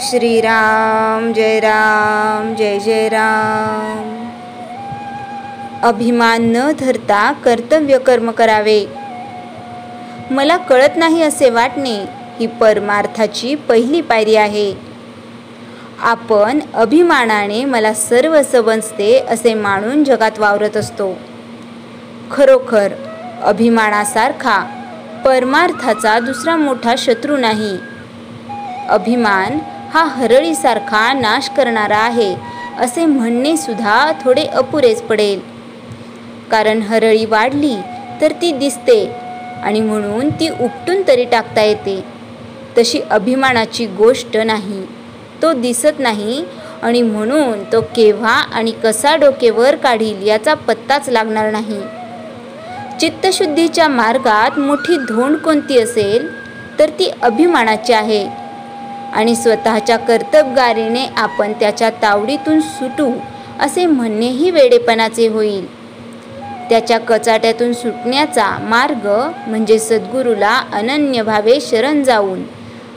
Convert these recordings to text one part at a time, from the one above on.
श्रीराम जय राम जय जय राम। अभिमान न धरता कर्तव्य कर्म करावे। मला कळत नाही असे वाटणे ही परमार्थाची पहिली पायरी आहे। आपण अभिमानाने मला सर्व समजते असे मानून जगात वावरत असतो। खरोखर अभिमानासारखा परमार्थाचा दुसरा मोठा शत्रू नाही। अभिमान हा हरळीसारखा नाश करणारा आहे असे म्हणणे सुद्धा थोडे अपुरेच पडेल, कारण हरळी वाढली तर ती दिसते आणि म्हणून ती उपटून तरी टाकता येते। तशी अभिमानाची गोष्ट नाही, तो दिसत नाही आणि म्हणून तो केव्हा आणि कसा डोकेवर काढील याचा पत्ताच लागणार नाही। चित्तशुद्धीच्या मार्गात मोठी धोंड कोणती असेल तर ती अभिमानाची आहे आणि स्वतःच्या कर्तबगारीने आपण त्याच्या तावडीतून सुटू असे म्हणणेही वेडेपणाचे होईल। त्याच्या कचाट्यातून सुटण्याचा मार्ग म्हणजे सद्गुरूला अनन्य भावे शरण जाऊन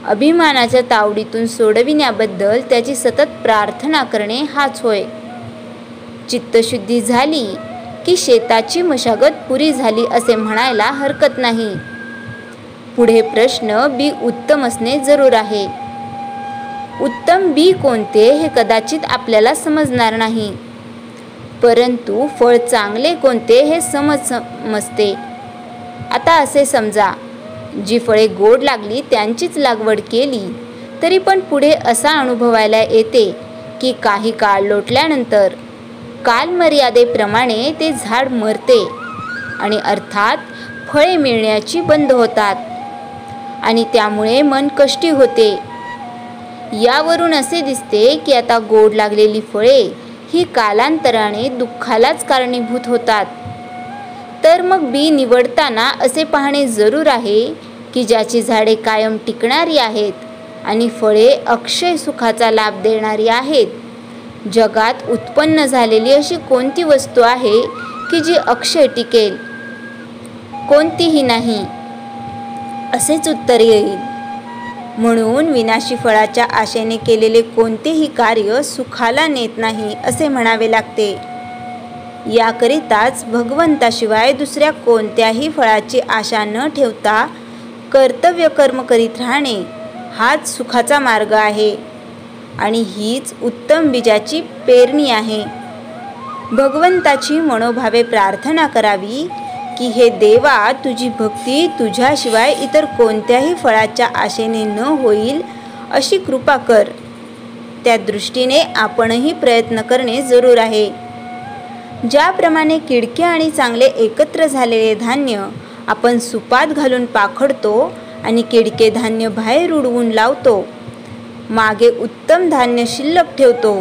अभिमानाच्या तावडीतून सोडविण्याबद्दल त्याची सतत प्रार्थना करणे हाच होय। चित्तशुद्धी झाली की शेताची मशागत पुरी झाली असे म्हणायला हरकत नाही। पुढे प्रश्न बी उत्तम असणे जरूर आहे। उत्तम बी कोणते हे कदाचित आपल्याला समजणार नाही, परंतु फळ चांगले कोणते हे समजते। आता असे समजा, जी फळे गोड लागली त्यांचीच लागवड केली तरी पण पुढे असा अनुभवायला येते की काही काळ लोटल्यानंतर कालमर्यादेप्रमाणे ते झाड मरते आणि अर्थात फळे मिळण्याची बंद होतात आणि त्यामुळे मन कष्टी होते। यावरून असे दिसते की आता गोड लागलेली फळे ही कालांतराने दुःखालाच कारणीभूत होतात। तर मग बी निवडताना असे पाहणे जरूर आहे की ज्याची झाडे कायम टिकणारी आहेत आणि फळे अक्षय सुखाचा लाभ देणारी आहेत। जगात उत्पन्न झालेली अशी कोणती वस्तू आहे की जी अक्षय टिकेल? कोणतीही नाही, असेच उत्तर येईल। म्हणून विनाशी फळाच्या आशेने केलेले कोणतेही कार्य सुखाला नेत नाही असे म्हणावे लागते। याकरिताच भगवंताशिवाय दुसऱ्या कोणत्याही फळाची आशा न ठेवता कर्तव्य कर्म करीत राहणे हाच सुखाचा मार्ग आहे आणि हीच उत्तम बीजाची पेरणी आहे। भगवंताची मनोभावे प्रार्थना करावी की हे देवा, तुझी भक्ती तुझ्याशिवाय इतर कोणत्याही फळाच्या आशेने न होईल अशी कृपा कर। त्या दृष्टीने आपणही प्रयत्न करणे जरूर आहे। ज्याप्रमाणे किडके आणि चांगले एकत्र झालेले धान्य आपण सुपात घालून पाखडतो आणि किडके धान्य बाहेर उडवून लावतो, मागे उत्तम धान्य शिल्लक ठेवतो,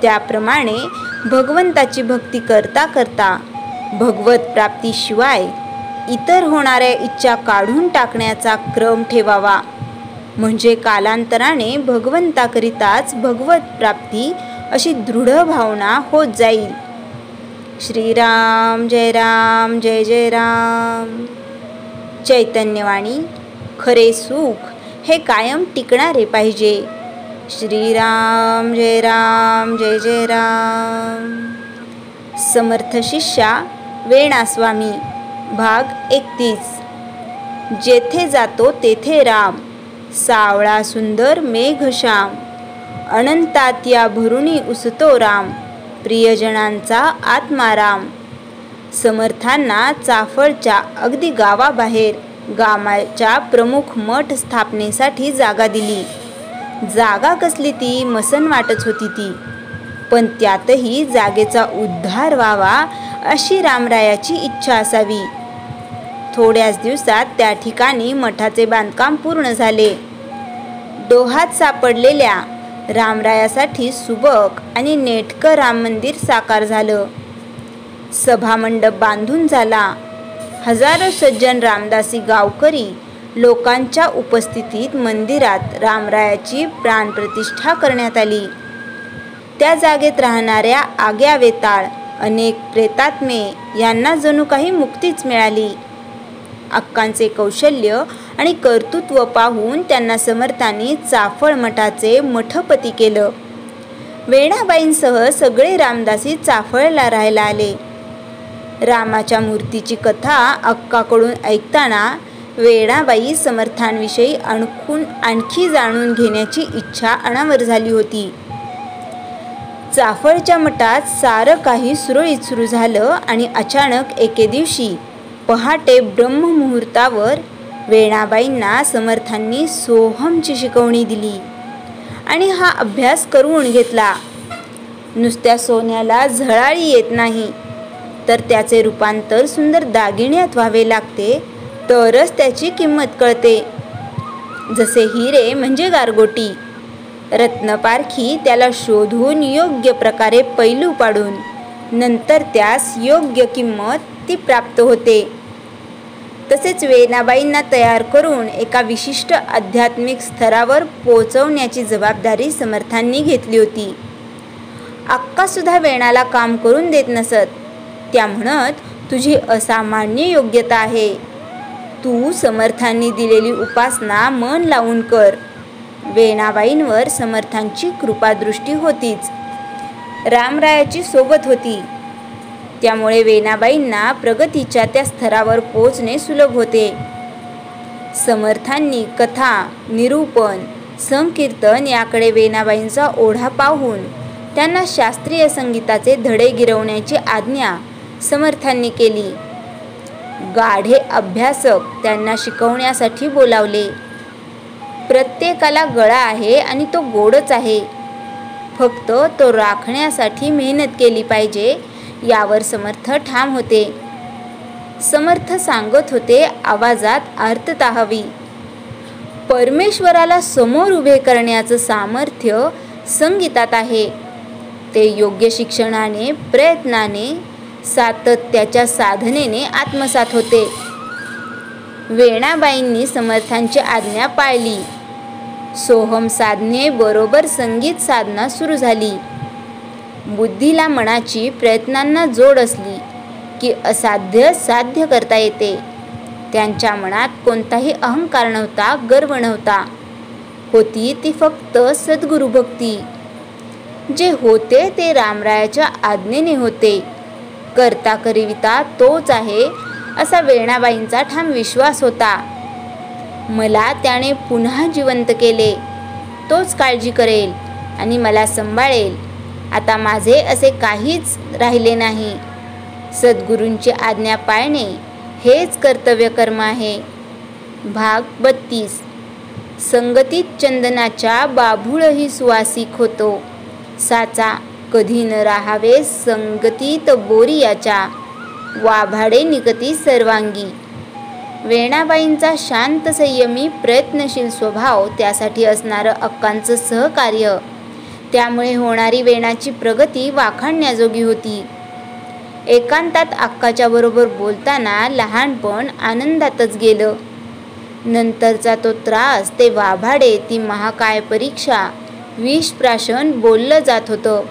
त्याप्रमाणे भगवंताची भक्ती करता करता भगवत प्राप्तीशिवाय इतर होणाऱ्या इच्छा काढून टाकण्याचा क्रम ठेवावा, म्हणजे कालांतराने भगवंताकरिताच भगवत प्राप्ती अशी दृढ भावना होत जाईल। श्रीराम जय राम जय जय राम। चैतन्यवाणी खरे सुख हे कायम टिकणारे पाहिजे। श्रीराम जय राम जय जय राम। समर्थ शिष्या वेणास्वामी भाग 31। जेथे जातो तेथे राम, सावळा सुंदर मेघश्याम, अनंतात या भरुणी उसतो राम, प्रियजनांचा आत्माराम। समर्थांना चाफळच्या अगदी गावाबाहेर गावाच्या प्रमुख मठ स्थापनेसाठी जागा दिली। जागा कसली ती मसन वाटच होती ती, पण त्यातही जागेचा उद्धार व्हावा अशी रामरायाची इच्छा असावी। थोड्याच दिवसात त्या ठिकाणी मठाचे बांधकाम पूर्ण झाले। डोहात सापडलेल्या रामरायासाठी सुबक आणि नेटकं राम मंदिर साकार झालं। सभामंडप बांधून झाला। हजारो सज्जन रामदासी गावकरी लोकांच्या उपस्थितीत मंदिरात रामरायाची प्राणप्रतिष्ठा करण्यात आली। त्या जागेत राहणाऱ्या आग्या वेताळ अनेक प्रेतात्मे यांना जणू काही मुक्तीच मिळाली। अक्कांचे कौशल्य आणि कर्तृत्व पाहून त्यांना समर्थांनी चाफळ मठाचे मठपती केलं. वेणाबाईंसह सगळे रामदासी चाफळला राहायला आले. रामाच्या मूर्तीची कथा अक्काकडून ऐकताना वेणाबाई समर्थांविषयी आणखी जाणून घेण्याची इच्छा अनावर झाली होती. चाफळच्या मठात सारं काही सुरळीत सुरू झालं आणि अचानक एके दिवशी पहाटे ब्रह्ममुहूर्तावर वेणाबाईंना समर्थांनी सोहमची शिकवणी दिली आणि हा अभ्यास करून घेतला. नुसत्या सोन्याला झळाळी येत नाही, तर त्याचे रूपांतर सुंदर दागिन्यात व्हावे लागते, तरच त्याची किंमत कळते. जसे हिरे म्हणजे गारगोटी, रत्नपारखी त्याला शोधून योग्य प्रकारे पैलू पाडून नंतर त्यास योग्य किंमत ती प्राप्त होते. तसेच वेणाबाईंना तयार करून एका विशिष्ट आध्यात्मिक स्तरावर पोचवण्याची जबाबदारी समर्थांनी घेतली होती. अक्कासुद्धा वेणाला काम करून देत नसत. त्या म्हणत, तुझी असामान्य योग्यता आहे. तू समर्थांनी दिलेली उपासना मन लावून कर. वेणाबाईंवर समर्थांची कृपादृष्टी होतीच. रामरायाची सोबत होती. त्यामुळे वेणाबाईंना प्रगतीच्या त्या स्तरावर पोचणे सुलभ होते. समर्थांनी कथा, निरूपण, संकीर्तन याकडे वेणाबाईंचा ओढा पाहून त्यांना शास्त्रीय संगीताचे धडे गिरवण्याची आज्ञा समर्थांनी केली. गाढे अभ्यासक त्यांना शिकवण्यासाठी बोलावले. प्रत्येकाला गळा आहे आणि तो गोडच आहे, फक्त तो राखण्यासाठी मेहनत केली पाहिजे यावर समर्थ ठाम होते. समर्थ सांगत होते, आवाजात आर्तता हवी. परमेश्वराला समोर उभे करण्याचं सामर्थ्य संगीतात आहे. ते योग्य शिक्षणाने, प्रयत्नाने, सातत्याच्या साधनेने आत्मसात होते. वेणाबाईंनी समर्थांची आज्ञा पाळली. सोहम साधने बरोबर संगीत साधना सुरू झाली. बुद्धीला मनाची प्रयत्नांना जोड असली की असाध्य साध्य करता येते. त्यांच्या मनात कोणताही अहंकार नव्हता, गर्व नव्हता. होती ती फक्त सद्गुरु भक्ती. जे होते ते रामरायाच्या आज्ञेने होते. करता करिविता तोच आहे असा वेणाबाईंचा ठाम विश्वास होता. मला त्याने पुन्हा जिवंत केले. तोच काळजी करेल आणि मला सांभाळेल. आता माझे असे काहीच राहिले नाही. सद्गुरूंची आज्ञा पाळणे हेच कर्तव्य कर्म आहे. भाग 32. संगतीत चंदनाच्या बाभूळही सुवासिक होतो. साचा कधी न राहावे संगतीत बोरियाच्या. वाभाडे निकती सर्वांगी. वेणाबाईंचा शांत संयमी प्रयत्नशील स्वभाव, त्यासाठी असणारं अक्कांचं सहकार्य, त्यामुळे होणारी वेणाची प्रगती वाखाणण्याजोगी होती. एकांतात अक्काच्या बरोबर बोलताना लहानपण आनंदातच गेलं. नंतरचा तो त्रास, ते वाभाडे, ती महाकाय परीक्षा, विषप्राशन बोललं जात होतं.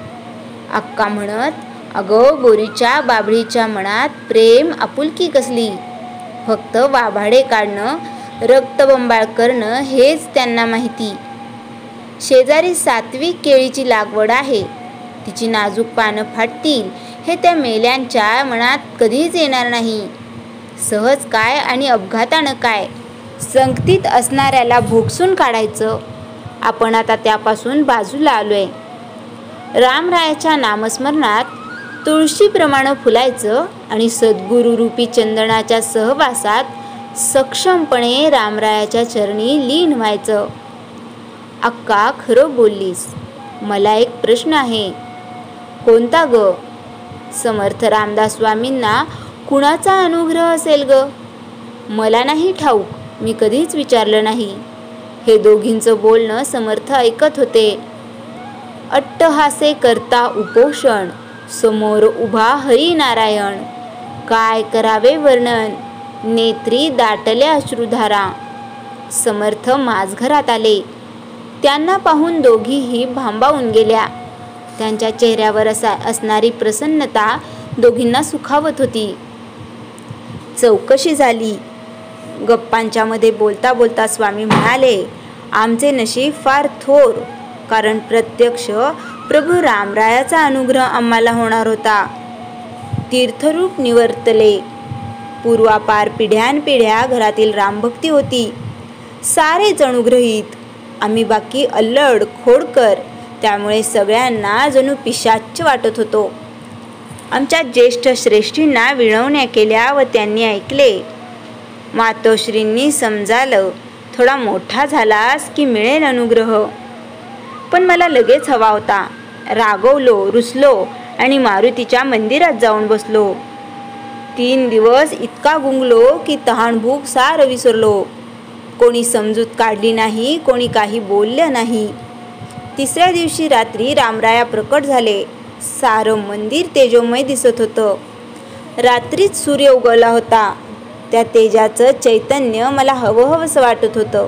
अक्का म्हणत, अगं बोरीच्या बाबळीच्या मनात प्रेम आपुलकी कसली. फक्त वाभाडे काढणं, रक्तबंबाळ करणं हेच त्यांना माहिती. शेजारी सात्विक केळीची लागवड आहे. तिची नाजूक पानं फाटतील हे त्या मेल्यांच्या मनात कधीच येणार नाही. सहज काय आणि अपघातानं काय, संगतीत असणाऱ्याला भोगसून काढायचं. आपण आता त्यापासून बाजूला आलोय. रामरायाच्या नामस्मरणात तुळशीप्रमाणे फुलायचं आणि सद्गुरुरूपी चंदनाच्या सहवासात सक्षमपणे रामरायाच्या चरणी लीन व्हायचं. अक्का, खरं बोललीस. मला एक प्रश्न आहे. कोणता ग? समर्थ रामदास स्वामींना कुणाचा अनुग्रह असेल ग? मला नाही ठाऊक. मी कधीच विचारलं नाही. हे दोघींचं बोलणं समर्थ ऐकत होते. अट्टहासे करता उपोषण, समोर उभा हरिनारायण. काय करावे वर्णन, नेत्री दाटल्या अश्रुधारा. समर्थ माझघरात आले. त्यांना पाहून दोघीही भांबावून गेल्या. त्यांच्या चेहऱ्यावर असणारी प्रसन्नता दोघींना सुखावत होती. चौकशी झाली. गप्पांच्या मध्ये बोलता बोलता स्वामी म्हणाले, आमचे नशीब फार थोर, कारण प्रत्यक्ष प्रभू रामरायाचा अनुग्रह आम्हाला होणार होता. तीर्थरूप निवर्तले. पूर्वापार पिढ्यानपिढ्या घरातील रामभक्ती होती. सारेच अनुग्रहित, आम्ही बाकी अल्लड खोडकर. त्यामुळे सगळ्यांना जणू पिशाच्च वाटत होतो. आमच्या ज्येष्ठ श्रेष्ठींना विनवण्या केल्या व त्यांनी ऐकले. मातोश्रींनी समजालं, थोडा मोठा झालास की मिळेल अनुग्रह. पण मला लगेच हवा होता. रागवलो, रुसलो आणि मारुतीच्या मंदिरात जाऊन बसलो. 3 दिवस इतका गुंगलो की तहानभूक सारं विसरलो. कोणी समजूत काढली नाही, कोणी काही बोललं नाही. 3ऱ्या दिवशी रात्री रामराया प्रकट झाले. सारं मंदिर तेजोमय दिसत होतं. रात्रीच सूर्य उगवला होता. त्या तेजाचं चैतन्य मला हवंहवंसं वाटत होतं.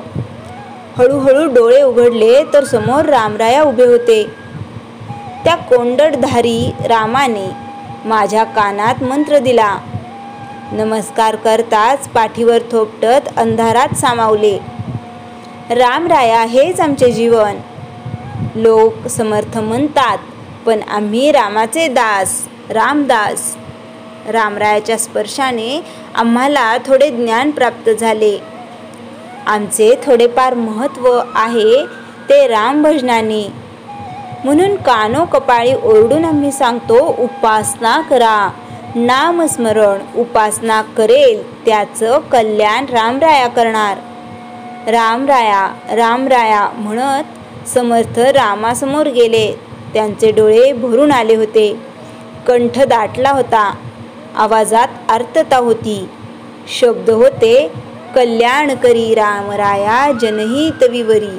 हळूहळू डोळे उघडले तर समोर रामराया उभे होते. त्या कोंडडधारी रामाने माझ्या कानात मंत्र दिला. नमस्कार करताच पाठीवर थोपटत अंधारात सामावले. रामराया हेच आमचे जीवन. लोक समर्थ म्हणतात, पण आम्ही रामाचे दास, रामदास. रामरायाच्या स्पर्शाने आम्हाला थोडे ज्ञान प्राप्त झाले. आमचे थोडेफार महत्त्व आहे ते रामभजनाने. म्हणून कानोकपाळी ओरडून आम्ही सांगतो, उपासना करा. नामस्मरण उपासना करेल त्याचं कल्याण रामराया करणार. रामराया रामराया म्हणत समर्थ रामासमोर गेले. त्यांचे डोळे भरून आले होते. कंठ दाटला होता. आवाजात आर्तता होती. शब्द होते, कल्याण करी रामराया जनहित विवरी.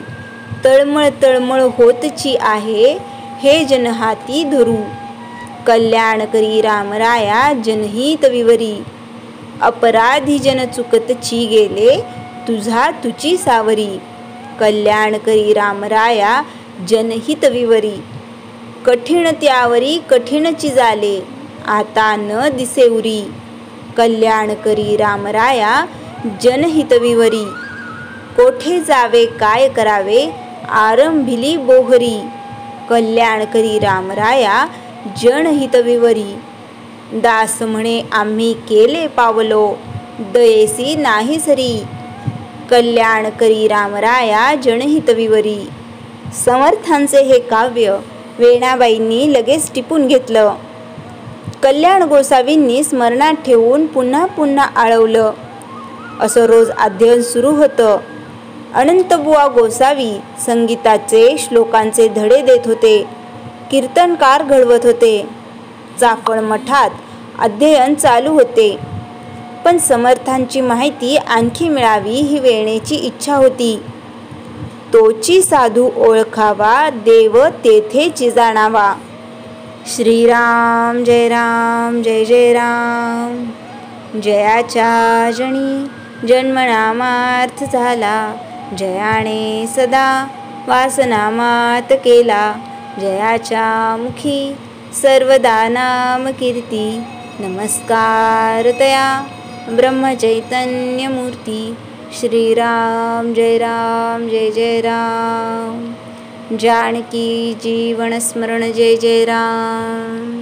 तळमळ तळमळ होतची आहे हे जनहाती धरू. कल्याण करी रामराया जनहित विवरी. अपराधी जन चुकतची गेले तुझा तुची सावरी. कल्याण करी रामराया जनहित विवरी. कठीण त्यावरी कठीणची झाले आता न दिसे उरी. कल्याण करी रामराया जनहित विवरी. कोठे जावे काय करावे आरंभिली बोहरी. कल्याण करी रामराया जनहित विवरी. दास म्हणे आम्ही केले पावलो दयेसी नाही सरी. कल्याण करी रामराया जनहित विवरी. समर्थांचे हे काव्य वेणाबाईंनी लगेच टिपून घेतलं. कल्याण गोसावींनी स्मरणात ठेवून पुन्हा पुन्हा आळवलं. असं रोज अध्ययन सुरू होतं. अनंतबुवा गोसावी संगीताचे श्लोकांचे धडे देत होते. कीर्तनकार घडवत होते. चाफळ मठात अध्ययन चालू होते. पण समर्थांची माहिती आणखी मिळावी ही वेणेची इच्छा होती. तोची साधू ओळखावा देव तेथेची जाणावा. श्रीराम जय राम जय जय राम. जयाच्या जणी जन्मनामार्थ झाला. जयाने सदा वासनामात केला. जयाच्या मुखी सर्वदा नाम कीर्ती. नमस्कार तया ब्रह्मचैतन्य मूर्ती. श्रीराम जय राम जय जय राम. जानकी जीवन स्मरण जय जय राम.